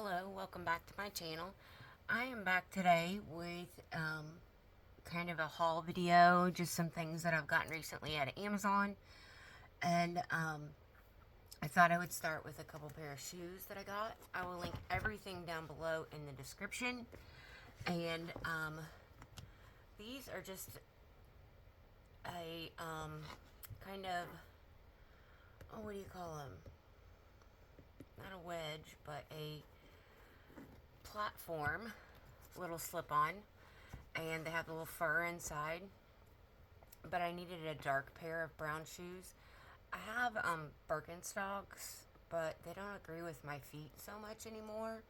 Hello, welcome back to my channel. I am back today with kind of a haul video, just some things that I've gotten recently at Amazon. And I thought I would start with a couple pair of shoes that I got. I will link everything down below in the description. And these are just a kind of, oh, what do you call them? Not a wedge, but a platform, little slip-on, and they have a little fur inside. But I needed a dark pair of brown shoes. I have Birkenstocks, but they don't agree with my feet so much anymore.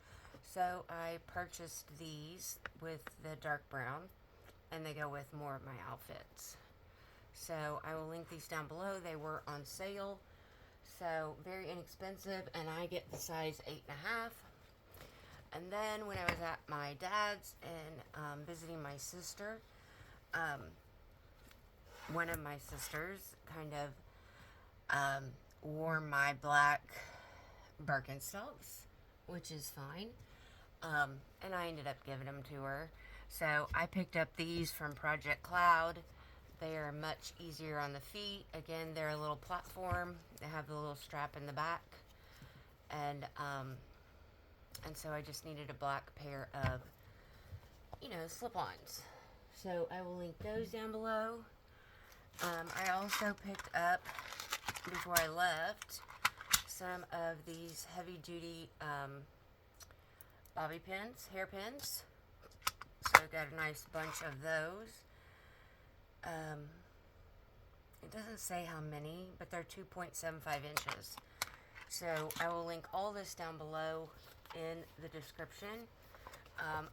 So I purchased these with the dark brown, and they go with more of my outfits. So I will link these down below. They were on sale, so very inexpensive, and I get the size 8.5. And then when I was at my dad's and visiting my sister, one of my sisters kind of wore my black Birkenstocks, which is fine. And I ended up giving them to her. So I picked up these from Project Cloud. They are much easier on the feet. Again, they're a little platform. They have a little strap in the back. And so I just needed a black pair of, slip-ons. So I will link those down below. I also picked up, before I left, some of these heavy-duty bobby pins, hairpins. So I got a nice bunch of those. It doesn't say how many, but they're 2.75 inches. So I will link all this down below in the description.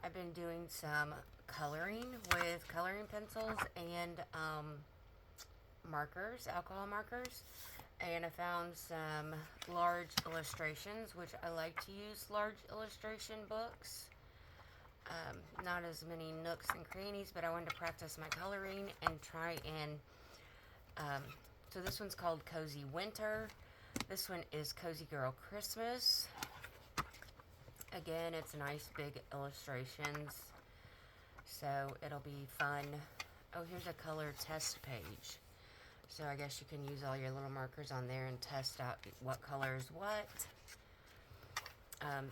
I've been doing some coloring with coloring pencils and markers, alcohol markers. And I found some large illustrations, which I like to use large illustration books. Not as many nooks and crannies, but I wanted to practice my coloring and try and, so this one's called Cozy Winter. This one is Cozy Girl Christmas. Again, it's nice big illustrations, so it'll be fun. Oh, here's a color test page. So I guess you can use all your little markers on there and test out what color is what.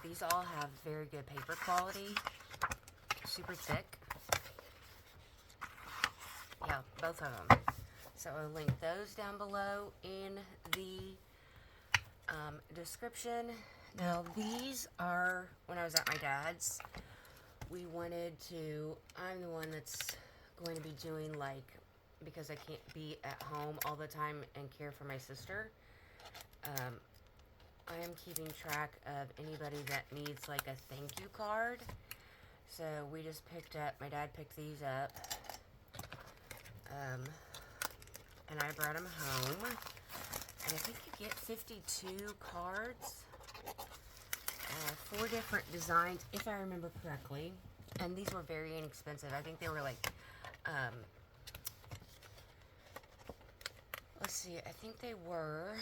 These all have very good paper quality. Super thick. Yeah, both of them. So I'll link those down below in the description. Now these are, when I was at my dad's, we wanted to, I'm the one that's going to be doing, like, because I can't be at home all the time and care for my sister, I am keeping track of anybody that needs, like, a thank you card. So we just picked up, my dad picked these up, and I brought them home, and I think you get 52 cards, 4 different designs, if I remember correctly, and these were very inexpensive. I think they were like, let's see, I think they were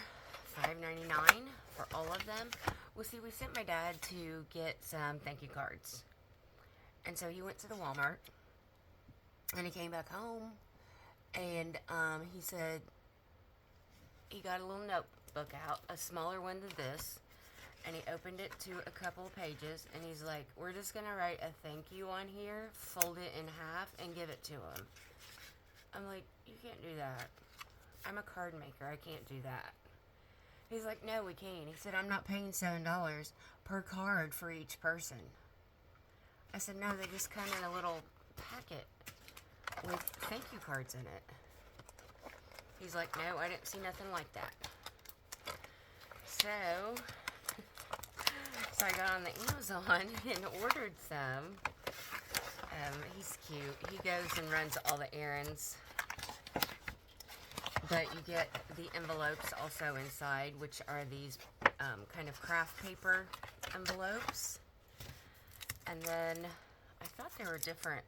$5.99 for all of them. Well, see, we sent my dad to get some thank you cards. And so he went to the Walmart, and he came back home, and he said he got a little notebook out, a smaller one than this, and he opened it to a couple of pages, and he's like, we're just going to write a thank you on here, fold it in half, and give it to him. I'm like, you can't do that. I'm a card maker. I can't do that. He's like, no, we can't. He said, I'm not paying $7 per card for each person. I said, no, they just come in a little packet with thank you cards in it. He's like, no, I didn't see nothing like that. So I got on the Amazon and ordered some. He's cute. He goes and runs all the errands. But you get the envelopes also inside, which are these kind of craft paper envelopes. And then I thought there were different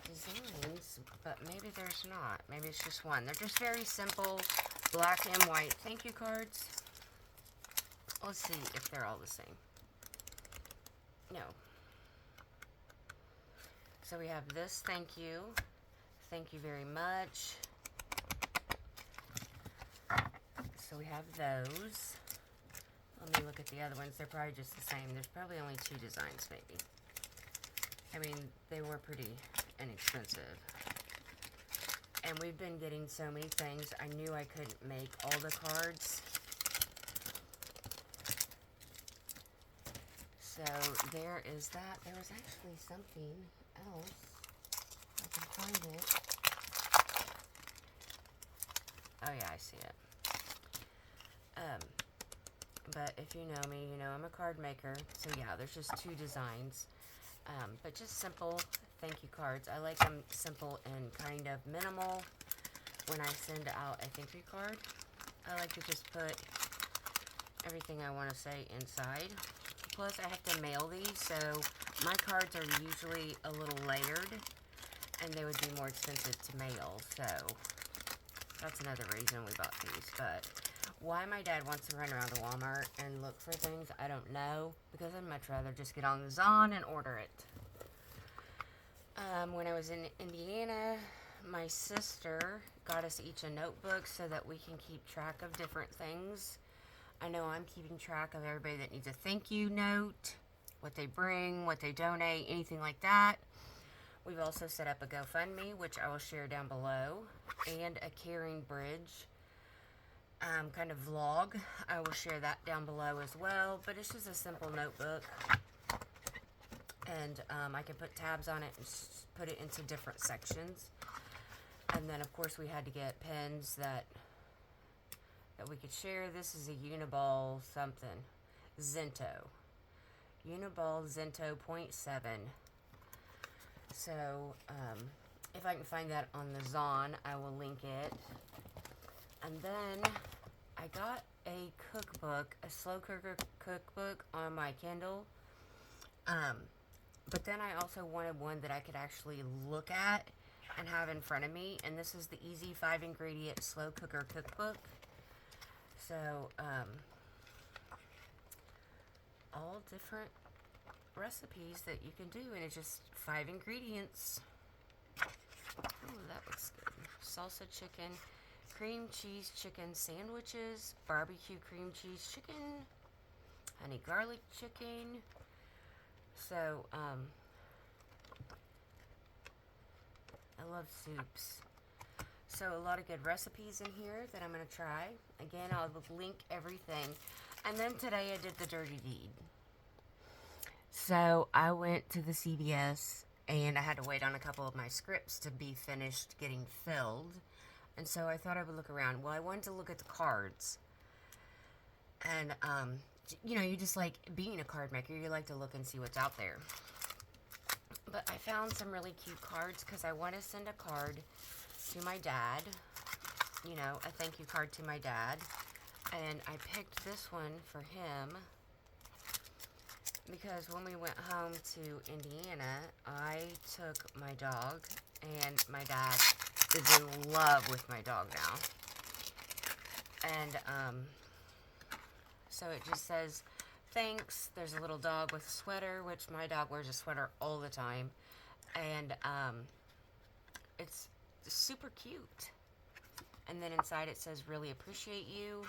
designs, but maybe there's not. Maybe it's just one. They're just very simple black and white thank you cards. Let's see if they're all the same. No. So we have this, thank you. Thank you very much. So we have those. Let me look at the other ones. They're probably just the same. There's probably only 2 designs, maybe. I mean, they were pretty inexpensive. And we've been getting so many things. I knew I couldn't make all the cards. So there is that. There was actually something else. I can find it. Oh yeah, I see it. But if you know me, you know I'm a card maker. So yeah, there's just 2 designs. But just simple thank you cards. I like them simple and kind of minimal. When I send out a thank you card, I like to just put everything I want to say inside. Plus, I have to mail these, so my cards are usually a little layered, and they would be more expensive to mail, so that's another reason we bought these. But why my dad wants to run around to Walmart and look for things, I don't know, because I'd much rather just get on the Zon and order it. When I was in Indiana, my sister got us each a notebook so that we can keep track of different things. I know I'm keeping track of everybody that needs a thank you note, what they bring, what they donate, anything like that. We've also set up a GoFundMe, which I will share down below, and a Caringbridge kind of vlog. I will share that down below as well, but it's just a simple notebook. And I can put tabs on it and put it into different sections. And then, of course, we had to get pens that we could share. This is a Uniball something. Zento. Uniball Zento 0.7. So, if I can find that on the Zon, I will link it. And then, I got a cookbook, a slow cooker cookbook on my Kindle. But then I also wanted one that I could actually look at and have in front of me. And this is the Easy 5-ingredient slow cooker cookbook. So, all different recipes that you can do, and it's just 5 ingredients. Oh, that looks good. Salsa chicken, cream cheese chicken sandwiches, barbecue cream cheese chicken, honey garlic chicken. So, I love soups. So a lot of good recipes in here that I'm going to try. Again, I'll link everything. And then today I did the dirty deed. So I went to the CVS and I had to wait on a couple of my scripts to be finished getting filled. And so I thought I would look around. Well, I wanted to look at the cards. And, you know, you just like being a card maker, you like to look and see what's out there. But I found some really cute cards because I want to send a card to my dad, you know, a thank you card to my dad, and I picked this one for him because when we went home to Indiana, I took my dog, and my dad is in love with my dog now, and, so it just says, thanks. There's a little dog with a sweater, which my dog wears a sweater all the time, and, it's super cute. And then inside it says, really appreciate you.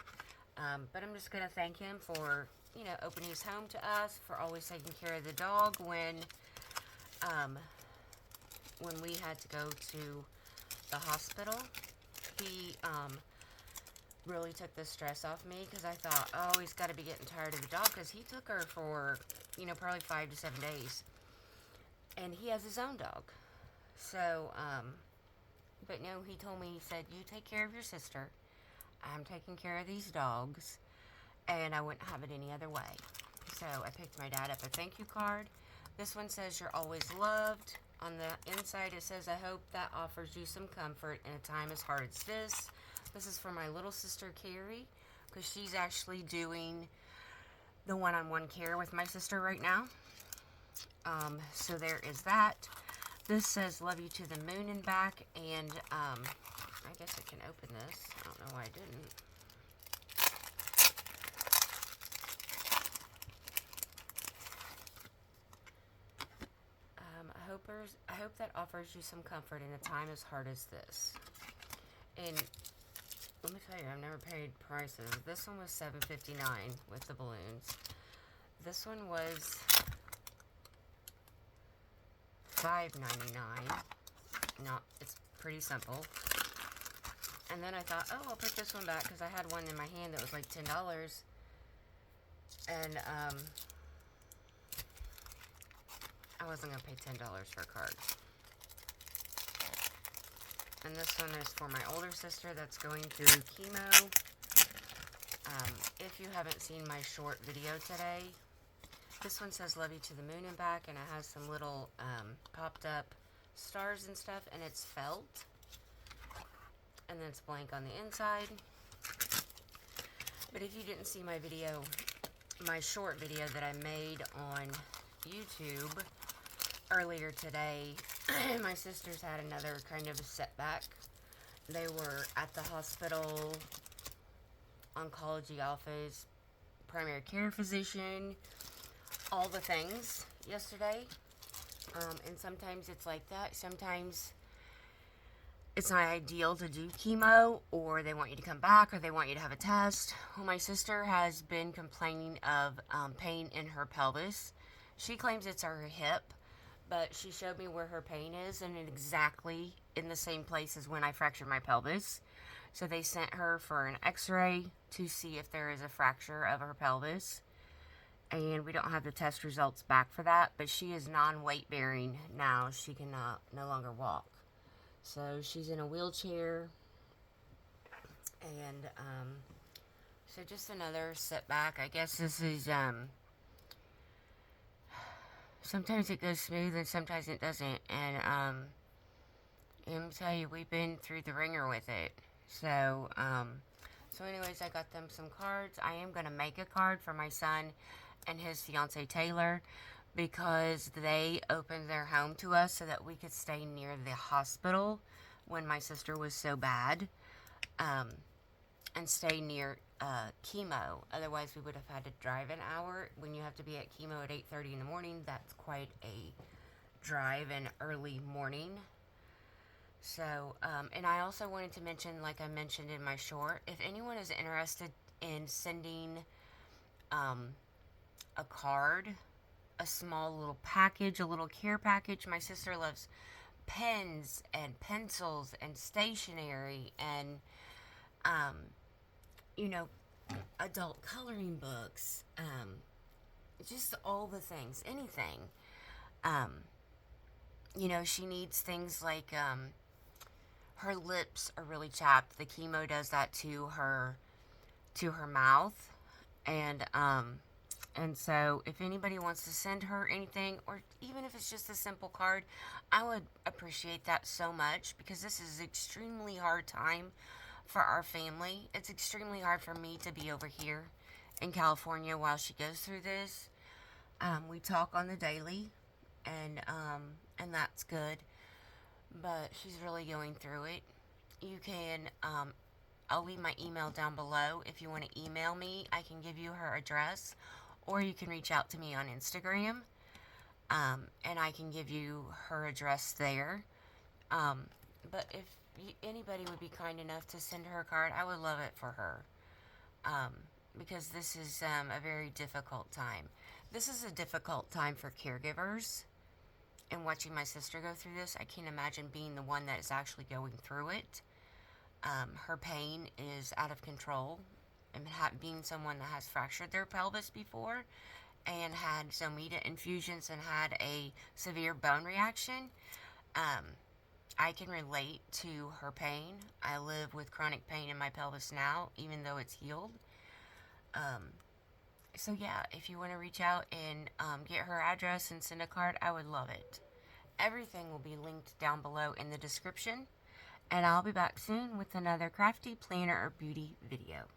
But I'm just going to thank him for, you know, opening his home to us, for always taking care of the dog when we had to go to the hospital. He, really took the stress off me because I thought, oh, he's got to be getting tired of the dog because he took her for, you know, probably 5 to 7 days. And he has his own dog. So, but no, he told me, he said, you take care of your sister. I'm taking care of these dogs. And I wouldn't have it any other way. So I picked my dad up a thank you card. This one says, you're always loved. On the inside, it says, I hope that offers you some comfort in a time as hard as this. This is for my little sister, Carrie, because she's actually doing the one-on-one care with my sister right now. So there is that. This says, love you to the moon and back, and, I guess I can open this. I don't know why I didn't. hope that offers you some comfort in a time as hard as this. And let me tell you, I've never paid prices. This one was $7.59 with the balloons. This one was $5.99. No, it's pretty simple. And then I thought, oh, I'll put this one back because I had one in my hand that was like $10. And I wasn't going to pay $10 for a card. And this one is for my older sister that's going through chemo. If you haven't seen my short video today, this one says love you to the moon and back, and it has some little popped up stars and stuff, and it's felt. And then it's blank on the inside. But if you didn't see my video, my short video that I made on YouTube earlier today, my sisters had another kind of a setback. They were at the hospital, oncology office, primary care physician, all the things yesterday. And sometimes it's like that. Sometimes it's not ideal to do chemo, or they want you to come back, or they want you to have a test. Well, my sister has been complaining of pain in her pelvis. She claims it's her hip, but she showed me where her pain is, and it's exactly in the same place as when I fractured my pelvis. So they sent her for an x-ray to see if there is a fracture of her pelvis. And we don't have the test results back for that, but she is non-weight bearing now. She can no longer walk. So she's in a wheelchair, and so just another setback. I guess this is, sometimes it goes smooth and sometimes it doesn't, and let me tell you, we've been through the ringer with it. So anyways, I got them some cards. I am going to make a card for my son and his fiance Taylor, because they opened their home to us so that we could stay near the hospital when my sister was so bad, and stay near chemo. Otherwise, we would have had to drive an hour. When you have to be at chemo at 8:30 in the morning, that's quite a drive and early morning. So, and I also wanted to mention, like I mentioned in my short, if anyone is interested in sending a card, a small little package, a little care package. My sister loves pens and pencils and stationery and, adult coloring books, just all the things, anything. She needs things like, her lips are really chapped. The chemo does that to her mouth. And so if anybody wants to send her anything, or even if it's just a simple card, I would appreciate that so much, because this is an extremely hard time for our family. It's extremely hard for me to be over here in California while she goes through this. We talk on the daily, and that's good, but she's really going through it. You can, I'll leave my email down below. If you want to email me, I can give you her address. Or you can reach out to me on Instagram, and I can give you her address there. But if anybody would be kind enough to send her a card, I would love it for her. Because this is a very difficult time. This is a difficult time for caregivers. And watching my sister go through this, I can't imagine being the one that is actually going through it. Her pain is out of control. And being someone that has fractured their pelvis before and had Zometa infusions and had a severe bone reaction, I can relate to her pain. I live with chronic pain in my pelvis now, even though it's healed. So yeah, if you want to reach out and get her address and send a card, I would love it. Everything will be linked down below in the description. And I'll be back soon with another crafty planner or beauty video.